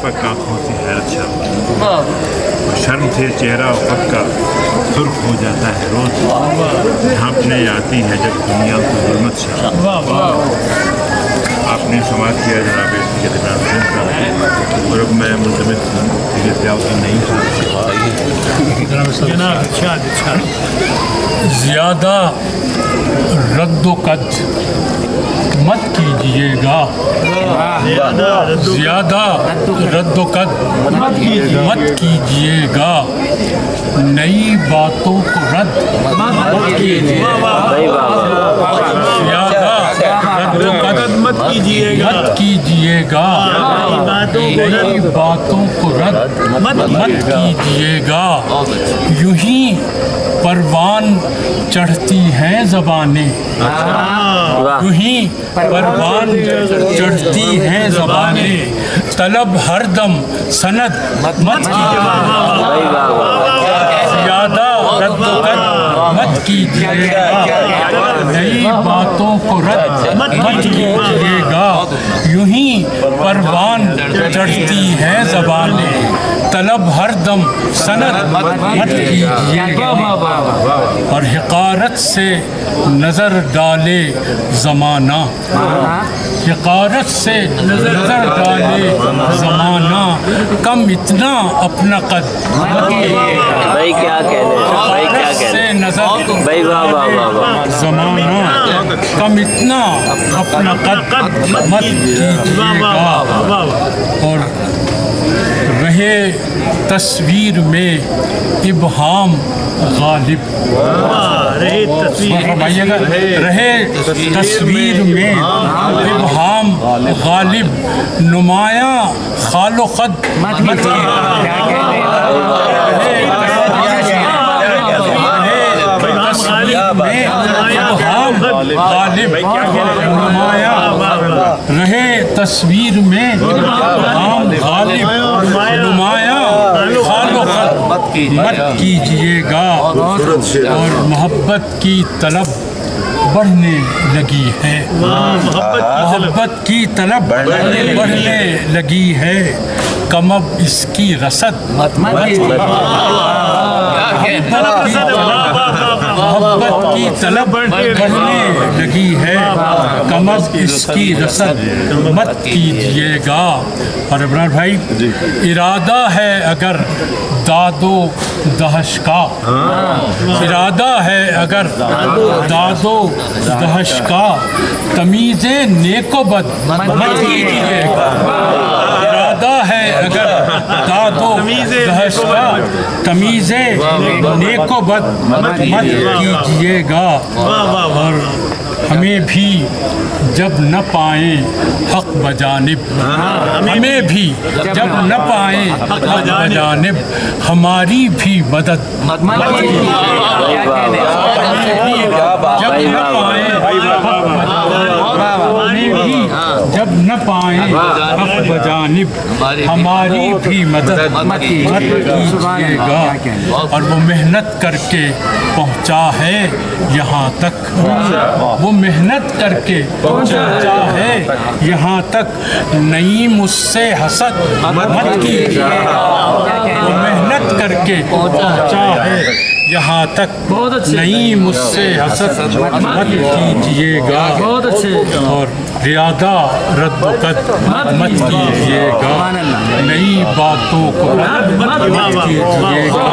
नापक आँखों से हैरत शर्म और शर्म से चेहरा खुद का सुर्ख हो जाता है रोज ढांपने आती है जब दुनिया को जुल्मत शर्म। आपने समाज किया जनाब और मैं मुलतमस ज़्यादा रद्दोकद मत कीजिएगा, ज़्यादा रद्दोकद मत कीजिएगा, नई बातों को रद्द मत कीजिएगा, ज़्यादा रद्दोकद मत कीजिएगा, नई बातों को रद्द मत कीजिएगा। यूं ही परवान चढ़ती हैं ज़बानें, यूं ही परवान चढ़ती हैं ज़बानें, तलब हरदम सनद मत कीजिएगा, ज़्यादा रद्दोकद मत कीजिएगा, नई बातों को रद्द मत कीजिएगा। यूं ही परवान चढ़ती हैं ज़बानें, तलब हरदम सनद मत कीजिएगा। और हिकारत से नज़र डाले ज़माना, हिकारत से नज़र डाले ज़माना, कम इतना अपना कद भाई क्या कहने से नज़र भाई ज़माना, कम इतना अपना कद मत कीजिएगा। और रहे तस्वीर में इब्हाम गालिब, रहे तस्वीर में इब्हाम गालिब, नुमायां खालो खद मत रहे तस्वीर में इब्हाम गालिब, नुमायां खालो खद मत कीजिएगा। और मोहब्बत की तलब बढ़ने लगी है, मोहब्बत की तलब बढ़ने लगी है, कम अब इसकी रसद मोहब्बत की तलब बढ़ने लगी है, कम अब इसकी रसद मत कीजिएगा। और इमरान भाई, इरादा है अगर दादो दहश का, इरादा है अगर दादो दहश का, तमीज़े नेको बद मत कीजिएगा, इरादा है अगर दादो दहश का, तमीज़े नेको बद मत कीजिएगा। और हमें भी जब न पाएं हक बजानिब, हमें भी जब न पाएं हक बजानिब, हमारी भी मदद जब न पाएं हक बजानिब, हमारी भी मदद मत कीजिएगा। और वो मेहनत करके पहुँचा है यहाँ तक, वो मेहनत करके पहुँचा है यहाँ तक, नहीं मुझसे हसद मत कीजिएगा, वो मेहनत करके पहुँचा है यहाँ तक, नहीं मुझसे हसद मत कीजिएगा। और ज़्यादा रद्दोकद मत कीजिएगा, नई बातों को मत कीजिएगा।